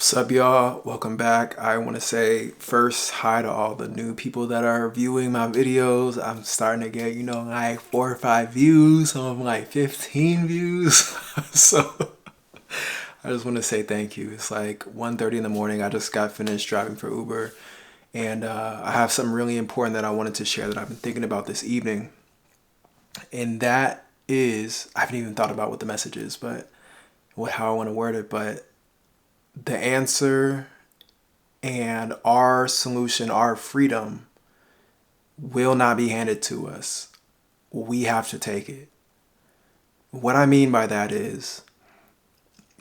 What's up, y'all? Welcome back. I want to say first hi to all the new people that are viewing my videos. I'm starting to get, like 4 or 5 views, some of them like 15 views. So I just want to say thank you. It's like 1:30 in the morning. I just got finished driving for Uber, and I have something really important that I wanted to share that I've been thinking about this evening. And that is, I haven't even thought about what the message is, but how I want to word it, but the answer and our solution, our freedom, will not be handed to us. We have to take it. What I mean by that is,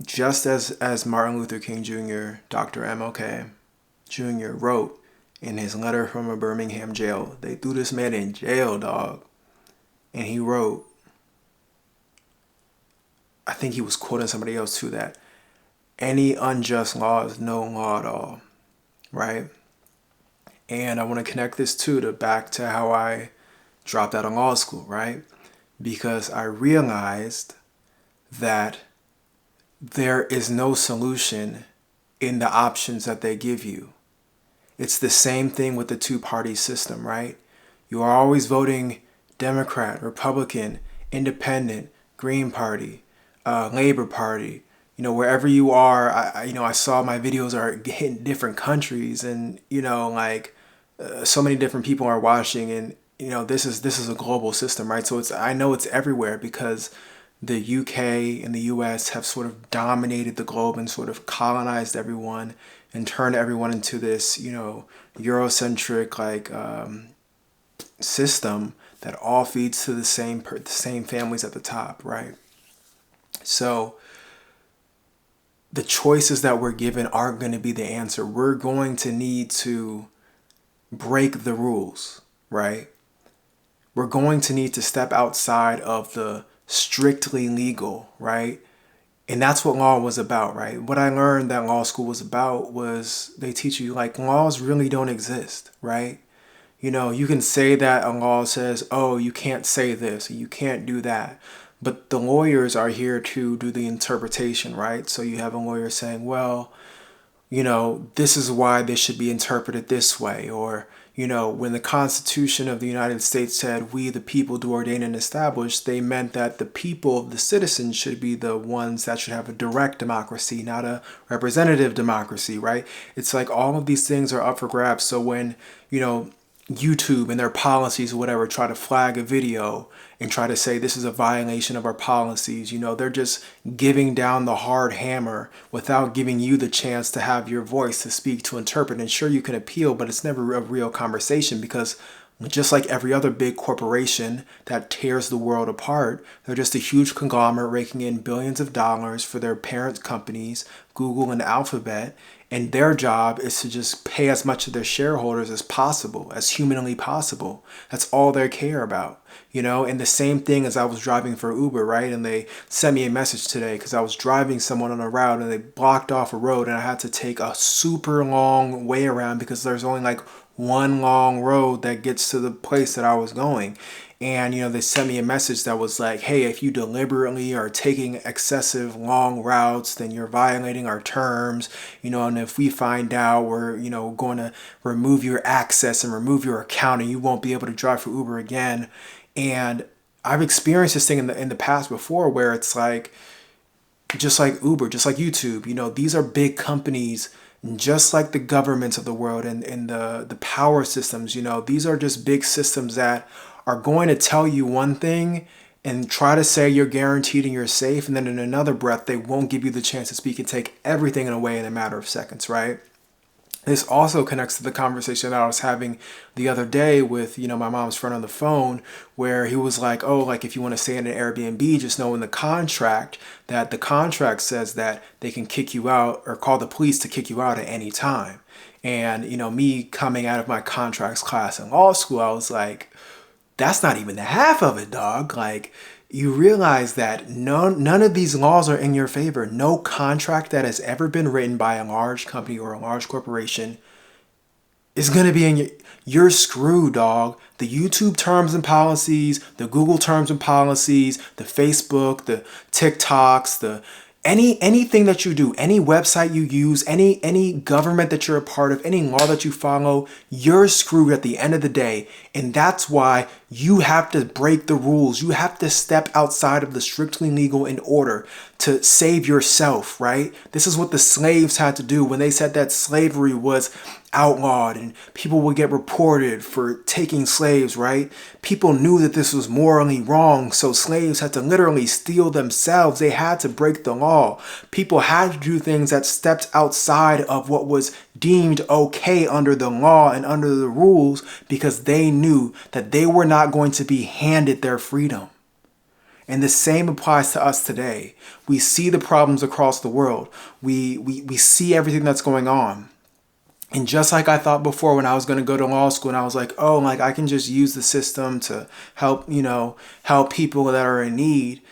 just as Martin Luther King Jr., Dr. MLK Jr. wrote in his letter from a Birmingham jail, they threw this man in jail, dog. And he wrote, I think he was quoting somebody else too, that any unjust law is no law at all, right? And I want to connect this too to back to how I dropped out of law school, right? Because I realized that there is no solution in the options that they give you. It's the same thing with the two-party system, right? You are always voting Democrat, Republican, Independent, Green Party, Labor Party. Wherever you are, I saw my videos are hitting different countries, and so many different people are watching, and this is a global system, right? So I know it's everywhere because the UK and the US have sort of dominated the globe and sort of colonized everyone and turned everyone into this, Eurocentric system that all feeds to the same families at the top, right? So the choices that we're given aren't going to be the answer. We're going to need to break the rules, right? We're going to need to step outside of the strictly legal, right? And that's what law was about, right? What I learned that law school was about was they teach you like laws really don't exist, right? You can say that a law says, oh, you can't say this, you can't do that. But the lawyers are here to do the interpretation, right? So you have a lawyer saying, well, this is why this should be interpreted this way. Or, when the Constitution of the United States said, we the people do ordain and establish, they meant that the people, the citizens, should be the ones that should have a direct democracy, not a representative democracy, right? It's like all of these things are up for grabs. So when, YouTube and their policies or whatever try to flag a video and try to say this is a violation of our policies, they're just giving down the hard hammer without giving you the chance to have your voice to speak, to interpret. And sure, you can appeal, but it's never a real conversation because just like every other big corporation that tears the world apart, they're just a huge conglomerate raking in billions of dollars for their parent companies, Google and Alphabet. And their job is to just pay as much of their shareholders as possible, as humanly possible. That's all they care about, And the same thing as I was driving for Uber, right? And they sent me a message today because I was driving someone on a route and they blocked off a road and I had to take a super long way around because there's only like one long road that gets to the place that I was going. And, they sent me a message that was like, hey, if you deliberately are taking excessive long routes, then you're violating our terms, and if we find out, we're, going to remove your access and remove your account and you won't be able to drive for Uber again. And I've experienced this thing in the past before where it's like, just like Uber, just like YouTube, these are big companies, just like the governments of the world and the power systems, these are just big systems that are going to tell you one thing and try to say you're guaranteed and you're safe. And then in another breath, they won't give you the chance to speak and take everything away in a matter of seconds, right? This also connects to the conversation that I was having the other day with, my mom's friend on the phone, where he was like, oh, like if you want to stay in an Airbnb, just know in the contract that the contract says that they can kick you out or call the police to kick you out at any time. And, me coming out of my contracts class in law school, I was like, that's not even the half of it, dog. Like, you realize that none of these laws are in your favor. No contract that has ever been written by a large company or a large corporation is going to be in you're screwed, dog. The YouTube terms and policies, the Google terms and policies, the Facebook, the TikToks, the anything that you do, any website you use, any government that you're a part of, any law that you follow, you're screwed at the end of the day. And that's why you have to break the rules. You have to step outside of the strictly legal in order to save yourself, right? This is what the slaves had to do when they said that slavery was outlawed and people would get reported for taking slaves, right? People knew that this was morally wrong, so slaves had to literally steal themselves. They had to break the law. People had to do things that stepped outside of what was deemed okay under the law and under the rules, because they knew that they were not going to be handed their freedom. And the same applies to us today. We see the problems across the world. We see everything that's going on. And just like I thought before when I was going to go to law school, and I was like, oh, like I can just use the system to help, help people that are in need,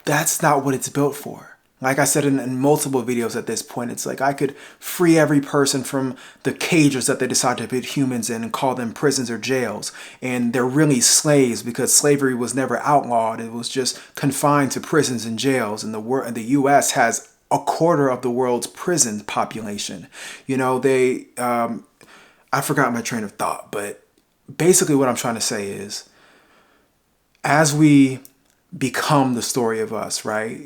that's not what it's built for. Like I said in multiple videos at this point, it's like I could free every person from the cages that they decide to put humans in and call them prisons or jails. And they're really slaves because slavery was never outlawed. It was just confined to prisons and jails. And the U.S. has a quarter of the world's prison population. I forgot my train of thought, but basically what I'm trying to say is, as we become the story of us, right?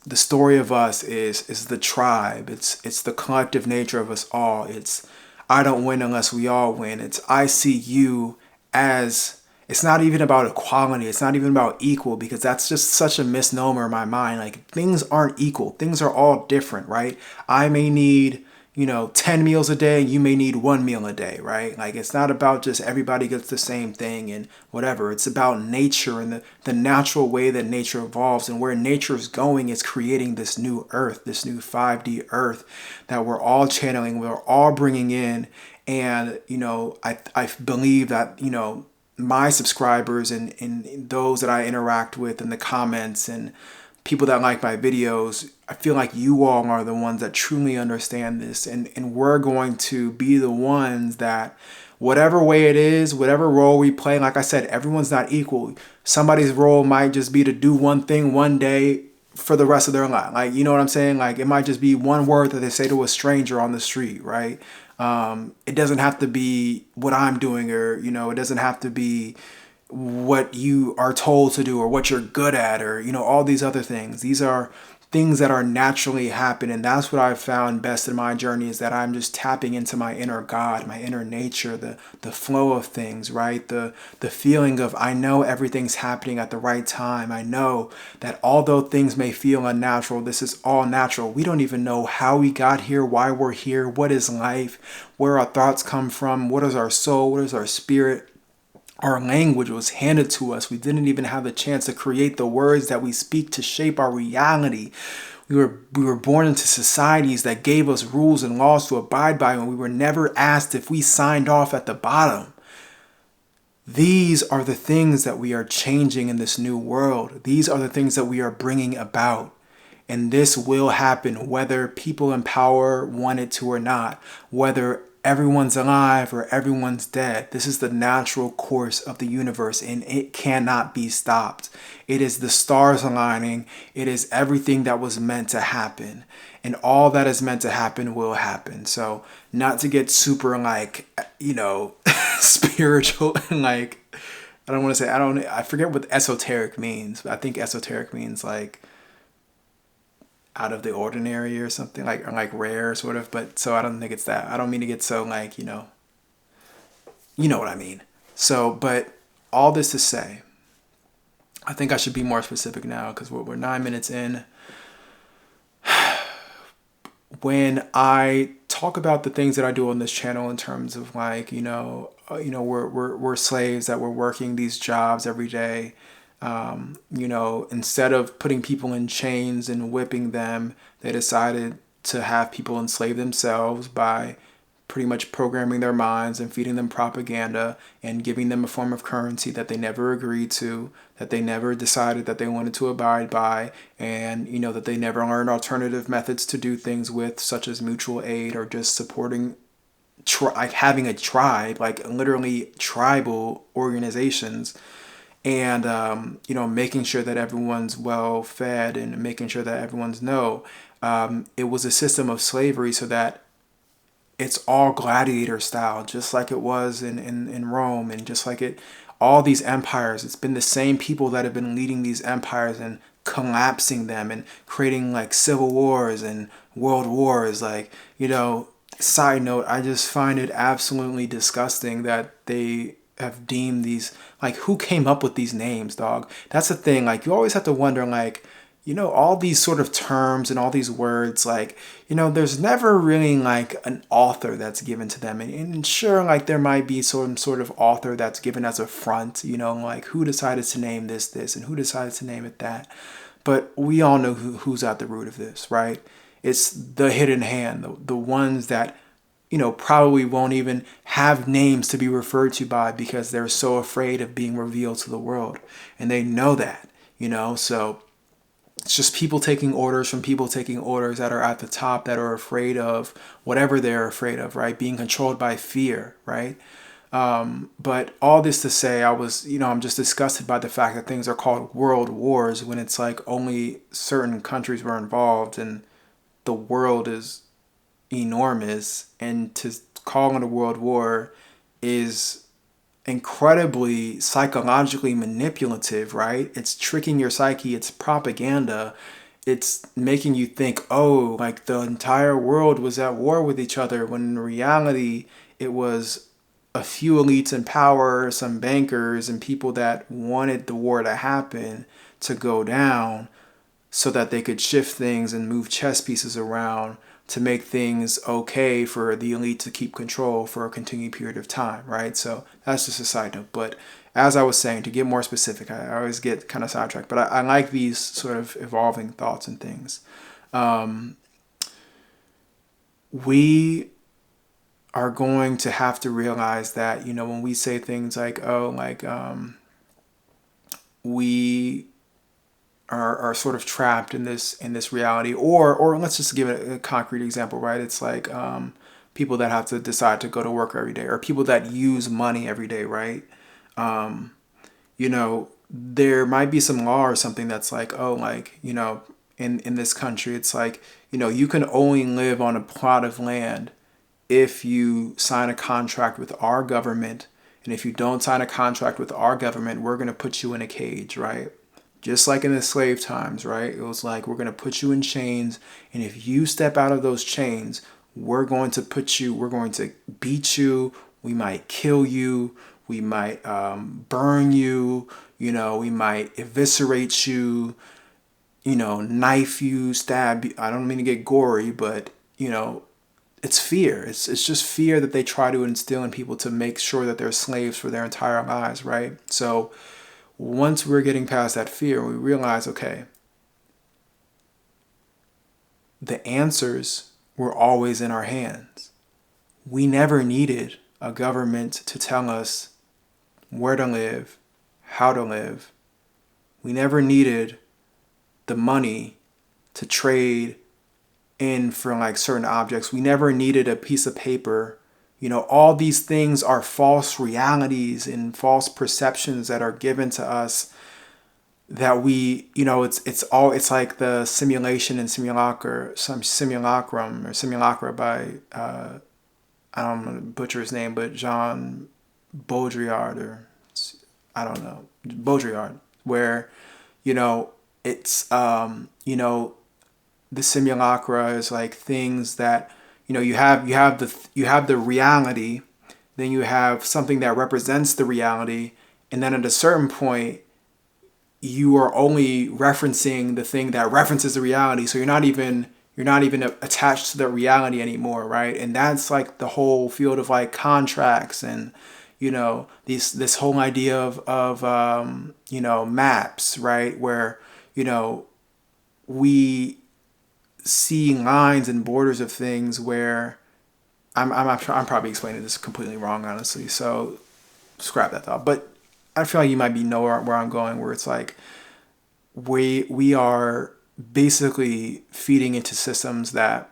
The story of us is the tribe. It's the collective nature of us all. It's I don't win unless we all win. It's I see you as. It's not even about equality. It's not even about equal, because that's just such a misnomer in my mind. Like, things aren't equal. Things are all different, right? I may need, 10 meals a day. You may need 1 meal a day, right? Like, it's not about just everybody gets the same thing and whatever. It's about nature and the natural way that nature evolves, and where nature is going is creating this new earth, this new 5D earth that we're all channeling, we're all bringing in. And, I believe that, my subscribers and those that I interact with in the comments and people that like my videos, I feel like you all are the ones that truly understand this. And we're going to be the ones that, whatever way it is, whatever role we play, like I said, everyone's not equal. Somebody's role might just be to do one thing one day for the rest of their life. Like, you know what I'm saying? Like, it might just be one word that they say to a stranger on the street, right? It doesn't have to be what I'm doing, or, it doesn't have to be what you are told to do or what you're good at, or, all these other things. These are things that are naturally happen. And that's what I've found best in my journey, is that I'm just tapping into my inner God, my inner nature, the flow of things, right? The feeling of, I know everything's happening at the right time. I know that although things may feel unnatural, this is all natural. We don't even know how we got here, why we're here, what is life, where our thoughts come from, what is our soul, what is our spirit. Our language was handed to us. We didn't even have the chance to create the words that we speak to shape our reality. We were born into societies that gave us rules and laws to abide by, and we were never asked if we signed off at the bottom. These are the things that we are changing in this new world. These are the things that we are bringing about. And this will happen whether people in power want it to or not, whether everyone's alive or everyone's dead. This is the natural course of the universe, and it cannot be stopped. It is the stars aligning. It is everything that was meant to happen. And all that is meant to happen will happen. So, not to get super spiritual and I forget what esoteric means, but I think esoteric means like out of the ordinary or something, or like rare sort of. But so I don't think it's that. I don't mean to get so you know what I mean. So, but all this to say, I think I should be more specific now, because we're 9 minutes in. When I talk about the things that I do on this channel in terms of we're slaves that we're working these jobs every day. Instead of putting people in chains and whipping them, they decided to have people enslave themselves by pretty much programming their minds and feeding them propaganda and giving them a form of currency that they never agreed to, that they never decided that they wanted to abide by, and that they never learned alternative methods to do things with, such as mutual aid or just supporting having a tribe, like literally tribal organizations. and making sure that everyone's well fed and making sure that everyone's it was a system of slavery so that it's all gladiator style, just like it was in Rome, and just like all these empires. It's been the same people that have been leading these empires and collapsing them and creating like civil wars and world wars. Side note, I just find it absolutely disgusting that they have deemed these, like, who came up with these names, dog? That's the thing. Like, you always have to wonder, like, all these sort of terms and all these words, like, there's never really like an author that's given to them. And sure, like there might be some sort of author that's given as a front, like who decided to name this, and who decided to name it that. But we all know who's at the root of this, right? It's the hidden hand, the ones that, probably won't even have names to be referred to by because they're so afraid of being revealed to the world. And they know that, so it's just people taking orders from people taking orders that are at the top that are afraid of whatever they're afraid of, right? Being controlled by fear, right? But all this to say, I'm just disgusted by the fact that things are called world wars when it's like only certain countries were involved and the world is enormous. And to call it a world war is incredibly psychologically manipulative, right? It's tricking your psyche, it's propaganda. It's making you think, oh, like the entire world was at war with each other, when in reality it was a few elites in power, some bankers, and people that wanted the war to happen, to go down, so that they could shift things and move chess pieces around to make things okay for the elite to keep control for a continued period of time, right? So that's just a side note. But as I was saying, to get more specific, I always get kind of sidetracked, but I like these sort of evolving thoughts and things. We are going to have to realize that, when we say things like, oh, like, we are sort of trapped in this reality, or let's just give it a concrete example, right? It's like people that have to decide to go to work every day, or people that use money every day, right? There might be some law or something that's like, oh, like, in this country, it's like, you can only live on a plot of land if you sign a contract with our government. And if you don't sign a contract with our government, we're going to put you in a cage, right? Just like in the slave times, right? It was like, we're going to put you in chains. And if you step out of those chains, we're going to beat you. We might kill you. We might burn you. We might eviscerate you, knife you, stab you. I don't mean to get gory, but, it's fear. It's just fear that they try to instill in people to make sure that they're slaves for their entire lives, right? So once we're getting past that fear, we realize, okay, the answers were always in our hands. We never needed a government to tell us where to live, how to live. We never needed the money to trade in for like certain objects. We never needed a piece of paper. All these things are false realities and false perceptions that are given to us, that we, it's like the simulation and simulacra by I don't want to butcher his name, but Jean Baudrillard, or I don't know, Baudrillard, where, it's the simulacra is like things that, you have the reality, then you have something that represents the reality, and then at a certain point you are only referencing the thing that references the reality, so you're not even attached to the reality anymore, right? And that's like the whole field of like contracts, and this whole idea of maps, right? Where we see lines and borders of things, where I'm probably explaining this completely wrong, honestly, so scrap that thought. But I feel like you might know where I'm going, where it's like we are basically feeding into systems that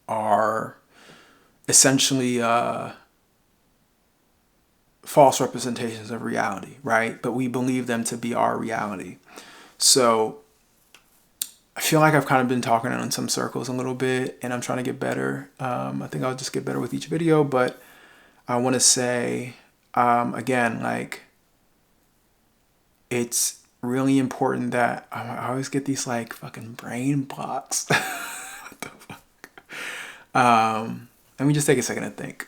are essentially false representations of reality, right? But we believe them to be our reality. So I feel like I've kind of been talking in some circles a little bit, and I'm trying to get better. I think I'll just get better with each video, but I want to say, again, like, it's really important that I always get these like fucking brain blocks. What the fuck? Let me just take a second to think.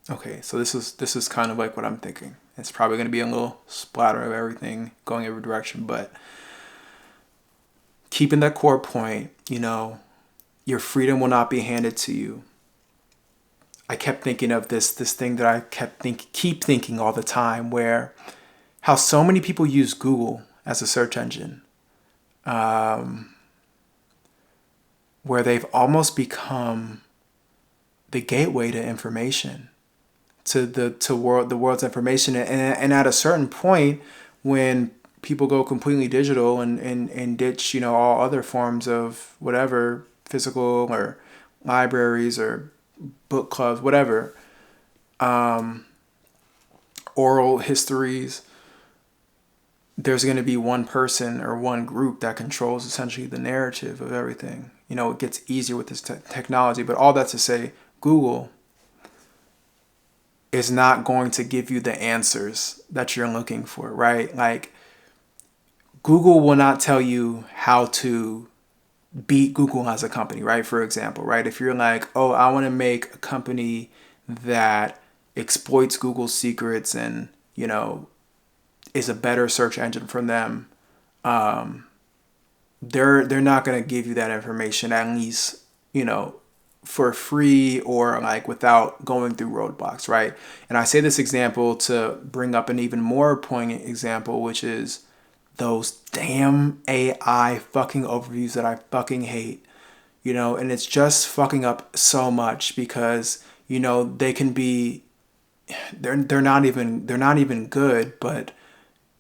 Okay, so this is kind of like what I'm thinking. It's probably going to be a little splatter of everything going every direction, but keeping that core point, your freedom will not be handed to you. I kept thinking of this thing that I keep thinking all the time, where how so many people use Google as a search engine, where they've almost become the gateway to information, to the world's information, and at a certain point, when people go completely digital and ditch all other forms of whatever, physical or libraries or book clubs, whatever, oral histories, there's going to be one person or one group that controls essentially the narrative of everything. It gets easier with this technology, but all that to say, Google is not going to give you the answers that you're looking for, right? Like, Google will not tell you how to beat Google as a company, right? For example, right? If you're like, oh, I want to make a company that exploits Google's secrets and, is a better search engine for them, they're not going to give you that information, at least, for free or like without going through roadblocks, right? And I say this example to bring up an even more poignant example, which is those damn AI fucking overviews that I fucking hate, and it's just fucking up so much because, they can be, they're not even good, but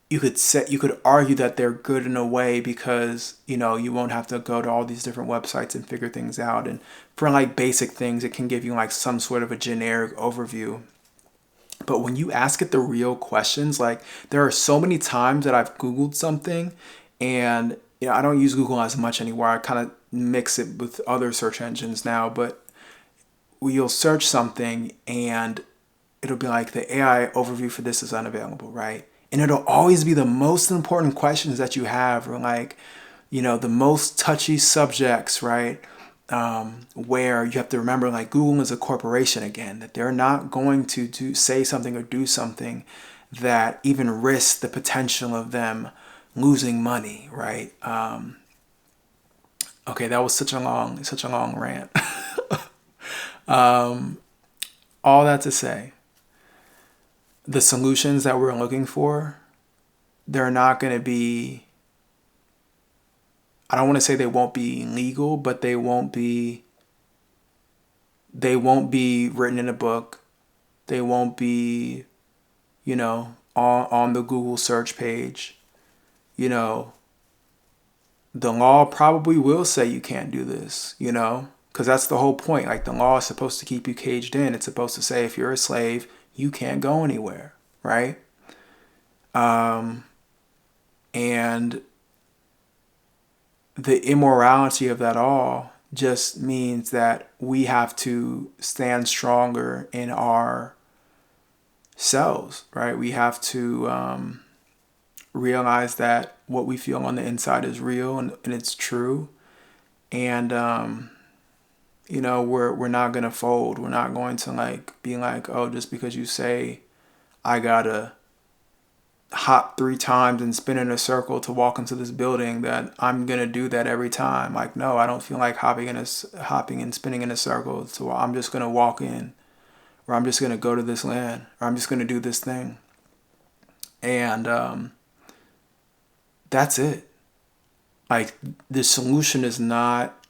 you could argue that they're good in a way because you won't have to go to all these different websites and figure things out, and for like basic things it can give you like some sort of a generic overview. But when you ask it the real questions, like, there are so many times that I've Googled something, and I don't use Google as much anymore. I kind of mix it with other search engines now, but you'll search something and it'll be like the AI overview for this is unavailable, right? And it'll always be the most important questions that you have, or like, the most touchy subjects, right? Where you have to remember, like, Google is a corporation again, that they're not going to say something or do something that even risks the potential of them losing money, right? Okay, that was such a long rant. All that to say, the solutions that we're looking for, they're not going to be, I don't want to say they won't be legal, but they won't be written in a book. They won't be, on the Google search page. The law probably will say you can't do this, because that's the whole point. Like, the law is supposed to keep you caged in. It's supposed to say if you're a slave, you can't go anywhere, right? And the immorality of that all just means that we have to stand stronger in our selves, right? We have to realize that what we feel on the inside is real, and it's true. And we're not gonna fold. We're not going to like be like, oh, just because you say I gotta hop 3 times and spin in a circle to walk into this building, that I'm gonna do that every time. Like, no, I don't feel like hopping and spinning in a circle, so I'm just gonna walk in. or I'm just going to go to this land, or I'm just going to do this thing. And that's it. Like, the solution is not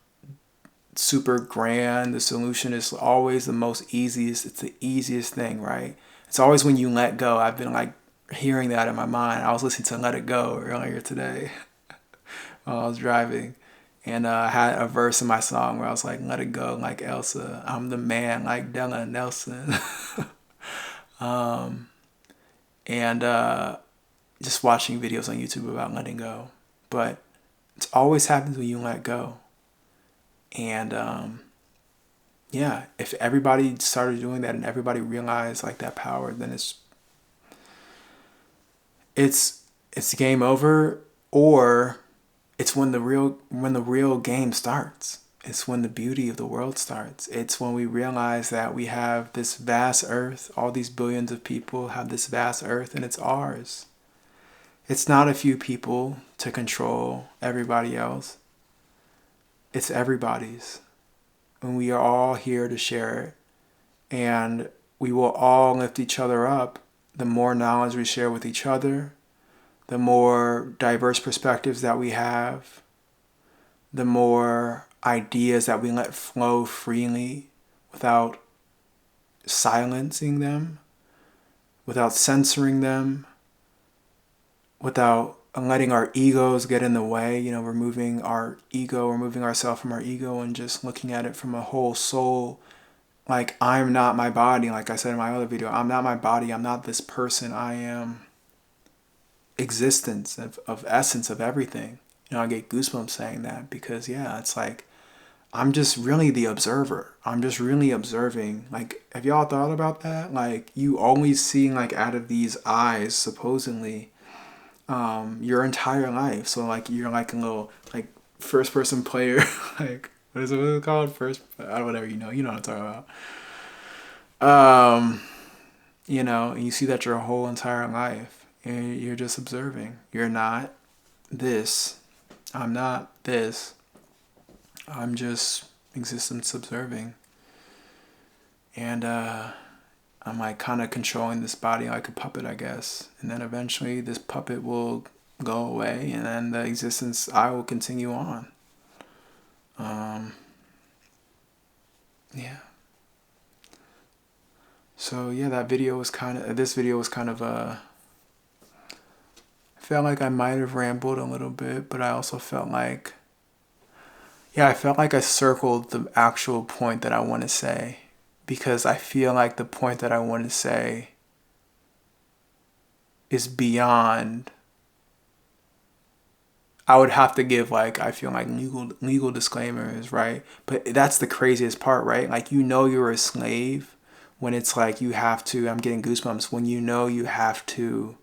super grand. The solution is always the most easiest. It's the easiest thing, right? It's always when you let go. I've been like hearing that in my mind. I was listening to Let It Go earlier today while I was driving. And I had a verse in my song where I was like, let it go like Elsa. I'm the man like Della Nelson. And just watching videos on YouTube about letting go. But it always happens when you let go. And yeah, if everybody started doing that and everybody realized like that power, then it's game over, or it's when the real game starts. It's when the beauty of the world starts. It's when we realize that we have this vast earth, all these billions of people have this vast earth, and it's ours. It's not a few people to control everybody else. It's everybody's. And we are all here to share it. And we will all lift each other up. The more knowledge we share with each other, the more diverse perspectives that we have, the more ideas that we let flow freely without silencing them, without censoring them, without letting our egos get in the way, removing our ego, removing ourselves from our ego and just looking at it from a whole soul. Like, I'm not my body. Like I said in my other video, I'm not my body. I'm not this person. I am existence of essence of everything. I get goosebumps saying that because, yeah, it's like, I'm just really the observer. I'm just really observing. Like, have y'all thought about that? Like, you always see, like, out of these eyes, supposedly, your entire life. So, like, you're like a little, like, first person player. Like, what is it called? Whatever, you know what I'm talking about. And you see that your whole entire life, and you're just observing. You're not this. I'm not this. I'm just existence observing. And I'm like kind of controlling this body like a puppet, I guess. And then eventually this puppet will go away, and then the existence I will continue on. Yeah. So yeah, this video was kind of I felt like I might have rambled a little bit, but I also felt like, I felt like I circled the actual point that I want to say, because I feel like the point that I want to say is beyond. I would have to give, like, I feel like legal disclaimers, right? But that's the craziest part, right? Like, you're a slave when it's like you have to, I'm getting goosebumps, when you have to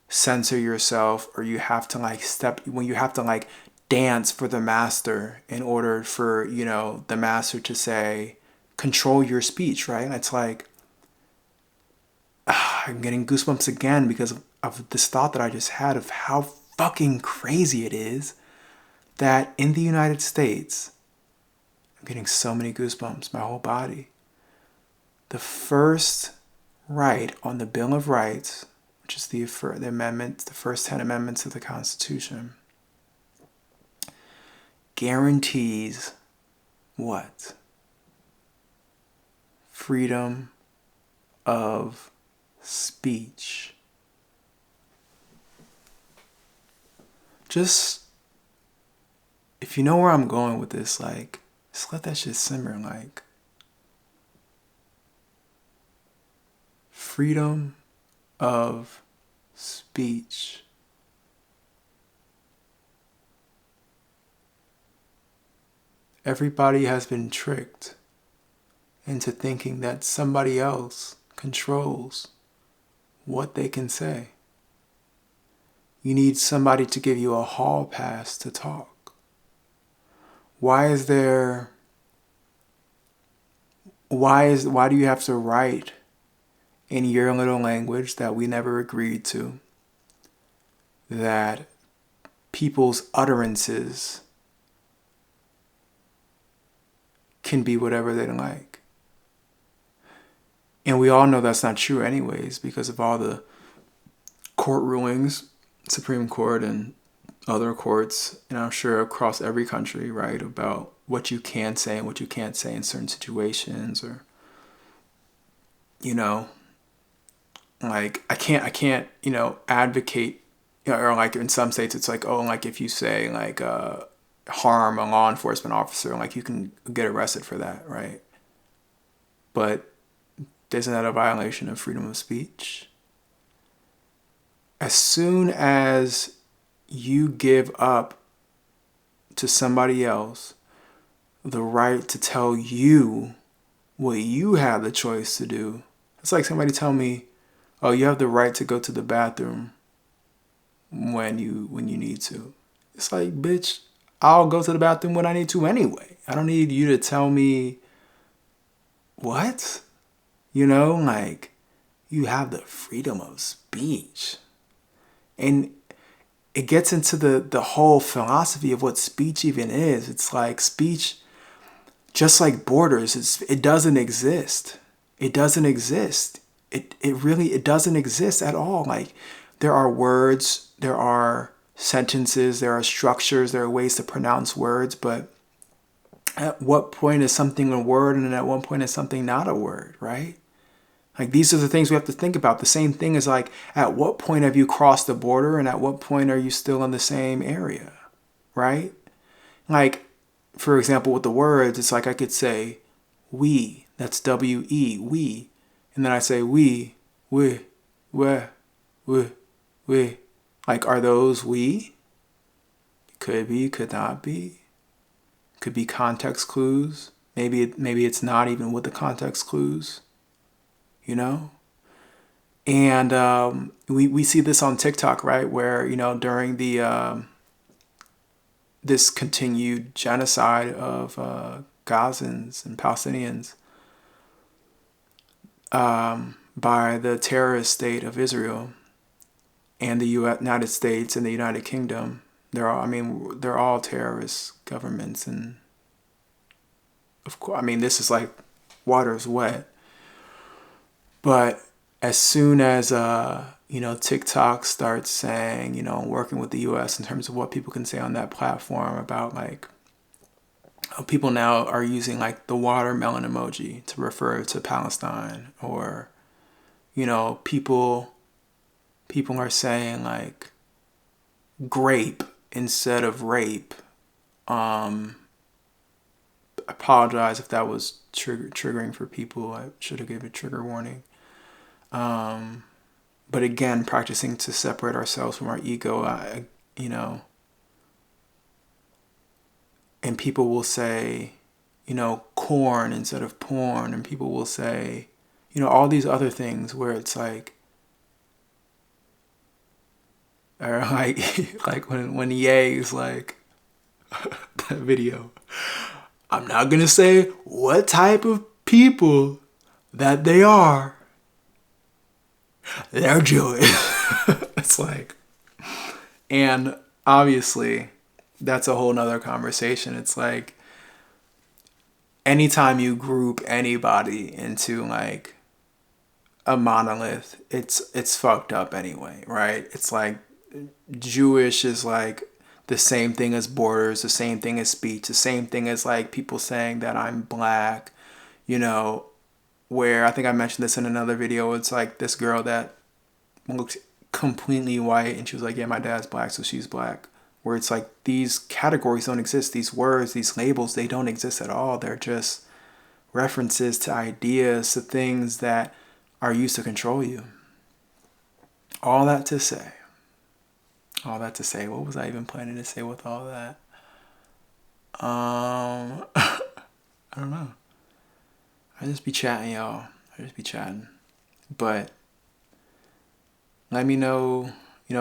censor yourself, or you have to like when you have to like dance for the master in order for, the master to say, control your speech, right? It's like, I'm getting goosebumps again because of this thought that I just had of how fucking crazy it is that in the United States, I'm getting so many goosebumps, my whole body. The first right on the Bill of Rights, which is the amendment, the first 10 amendments of the Constitution, guarantees what? Freedom of speech. Just, if you know where I'm going with this, like, just let that shit simmer. Like, freedom of speech. Everybody has been tricked into thinking that somebody else controls what they can say. You need somebody to give you a hall pass to talk. Why do you have to write in your little language that we never agreed to that people's utterances can be whatever they like? And we all know that's not true anyways because of all the court rulings, Supreme Court and other courts, and I'm sure across every country, right, about what you can say and what you can't say in certain situations, or, you know, like I can't, advocate, or like in some states it's like, oh, like if you say like harm a law enforcement officer, like you can get arrested for that, right? But isn't that a violation of freedom of speech? As soon as you give up to somebody else the right to tell you what you have the choice to do, it's like somebody tell me, oh, you have the right to go to the bathroom when you need to. It's like, bitch, I'll go to the bathroom when I need to anyway. I don't need you to tell me what? Like, you have the freedom of speech. And it gets into the whole philosophy of what speech even is. It's like speech, just like borders, it doesn't exist. It doesn't exist. It doesn't exist at all. Like, there are words, there are sentences, there are structures, there are ways to pronounce words, but at what point is something a word and at what point is something not a word, right? Like, these are the things we have to think about. The same thing is like, at what point have you crossed the border and at what point are you still in the same area, right? Like, for example, with the words, it's like I could say we, that's W-E, we. And then I say we, we. Like, are those we? Could be, could not be. Could be context clues. Maybe it's not even with the context clues. And we see this on TikTok, right? Where, during the this continued genocide of Gazans and Palestinians by the terrorist state of Israel and the United States and the United Kingdom. They're all terrorist governments, and of course, this is like water's wet. But as soon as TikTok starts saying, working with the U.S. in terms of what people can say on that platform about, like, people now are using like the watermelon emoji to refer to Palestine, or people are saying like grape instead of rape. Apologize if that was triggering for people. I should have given a trigger warning. But again, practicing to separate ourselves from our ego, and people will say, corn instead of porn, and people will say, all these other things where it's like, or like when Ye is like, that video, I'm not gonna say what type of people that they are. They're Jewish. It's like, and obviously that's a whole nother conversation. It's like, anytime you group anybody into like a monolith, it's fucked up anyway, right? It's like Jewish is like the same thing as borders, the same thing as speech, the same thing as like people saying that I'm black, where I think I mentioned this in another video. It's like this girl that looked completely white and she was like, yeah, my dad's black, so she's black. Where it's like, these categories don't exist. These words, these labels, they don't exist at all. They're just references to ideas, to things that are used to control you. All that to say, what was I even planning to say with all that? I don't know. I just be chatting, y'all. But let me know,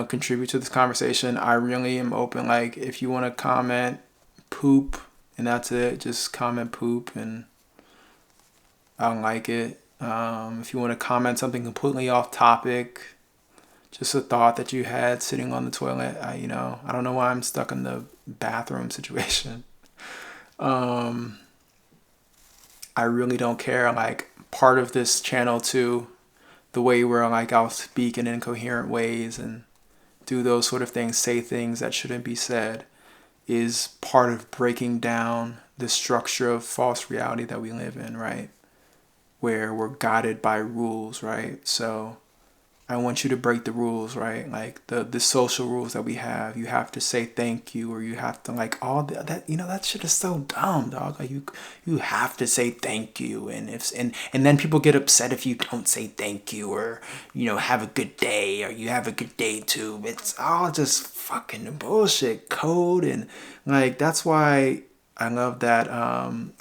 contribute to this conversation. I really am open. Like, if you want to comment poop and that's it, just comment poop and I don't like it. If you want to comment something completely off topic, just a thought that you had sitting on the toilet, I don't know why I'm stuck in the bathroom situation. I really don't care. Like, part of this channel too, the way where like I'll speak in incoherent ways and do those sort of things, say things that shouldn't be said, is part of breaking down the structure of false reality that we live in, right? Where we're guided by rules, right? So I want you to break the rules, right? Like the social rules that we have. You have to say thank you, or you have to like all that. You know, that shit is so dumb, dog. Like you have to say thank you, and and then people get upset if you don't say thank you, or have a good day, or you have a good day too. It's all just fucking bullshit code, and like that's why I love that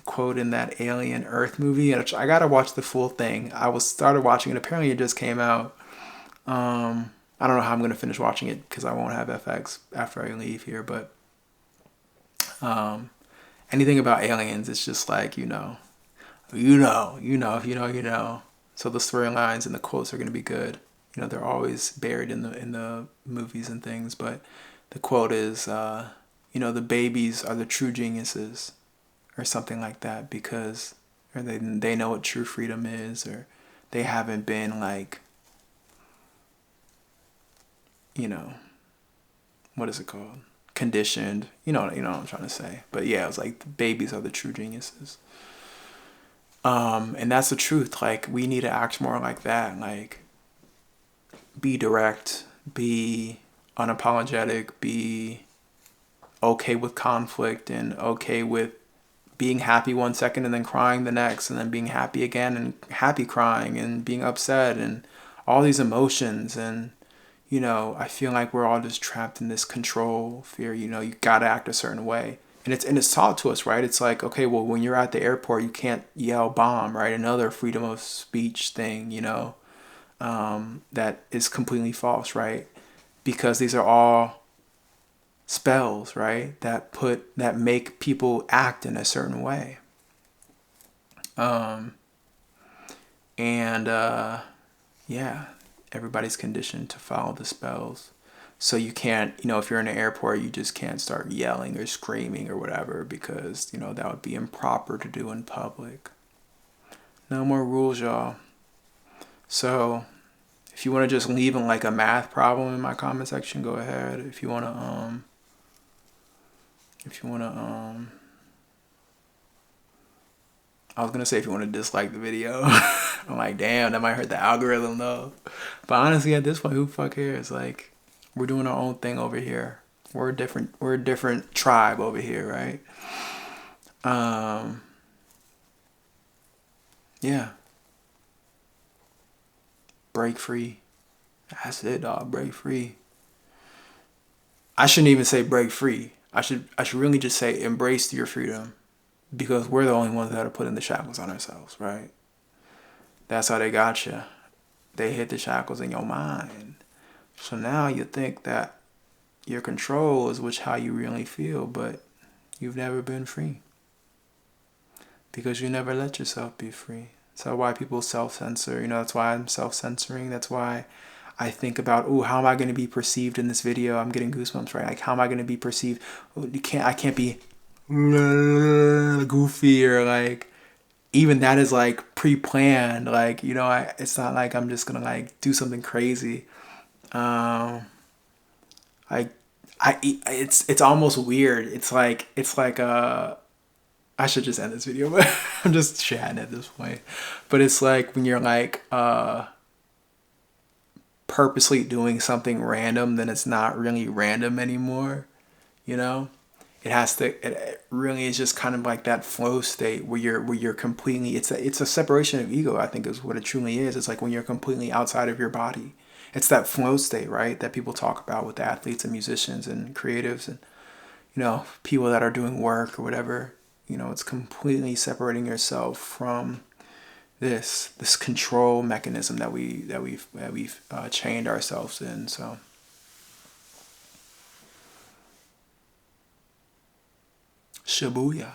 quote in that Alien Earth movie. And I gotta watch the full thing. I was started watching it. Apparently, it just came out. I don't know how I'm gonna finish watching it because I won't have FX after I leave here. But anything about aliens, it's just like if you know. So the storylines and the quotes are gonna be good. They're always buried in the movies and things. But the quote is, the babies are the true geniuses, or something like that, because or they know what true freedom is, or they haven't been like. What is it called? Conditioned. You know what I'm trying to say. But yeah, it was like the babies are the true geniuses. And that's the truth. Like we need to act more like that. Like be direct, be unapologetic, be okay with conflict, and okay with being happy 1 second and then crying the next, and then being happy again and happy crying and being upset, and all these emotions. And I feel like we're all just trapped in this control fear. You gotta act a certain way, and it's taught to us, right? It's like, okay, well, when you're at the airport, you can't yell bomb, right? Another freedom of speech thing, that is completely false, right? Because these are all spells, right? That make people act in a certain way, and yeah. Everybody's conditioned to follow the spells. So you can't, if you're in an airport, you just can't start yelling or screaming or whatever, because, that would be improper to do in public. No more rules, y'all. So if you want to just leave in like a math problem in my comment section, go ahead. If you want to, I was going to say if you want to dislike the video. I'm like, damn, that might hurt the algorithm though. But honestly, at this point, who fuck cares? Like, we're doing our own thing over here. We're a different tribe over here, right? Yeah. Break free. That's it, dog. Break free. I shouldn't even say break free. I should really just say embrace your freedom, because we're the only ones that are putting the shackles on ourselves, right? That's how they got you. They hit the shackles in your mind. So now you think that your control is how you really feel, but you've never been free. Because you never let yourself be free. So why people self-censor. That's why I'm self-censoring. That's why I think about, how am I going to be perceived in this video? I'm getting goosebumps, right? Like, how am I going to be perceived? I can't be goofy, or like, even that is like pre-planned. Like, it's not like I'm just gonna like do something crazy. It's almost weird. It's like I should just end this video, but I'm just chatting at this point. But it's like when you're like purposely doing something random, then it's not really random anymore. It really is just kind of like that flow state where you're completely, it's a separation of ego, I think, is what it truly is. It's like when you're completely outside of your body. It's that flow state, right, that people talk about with athletes and musicians and creatives and people that are doing work or whatever. It's completely separating yourself from this control mechanism that we've chained ourselves in. So Shibuya.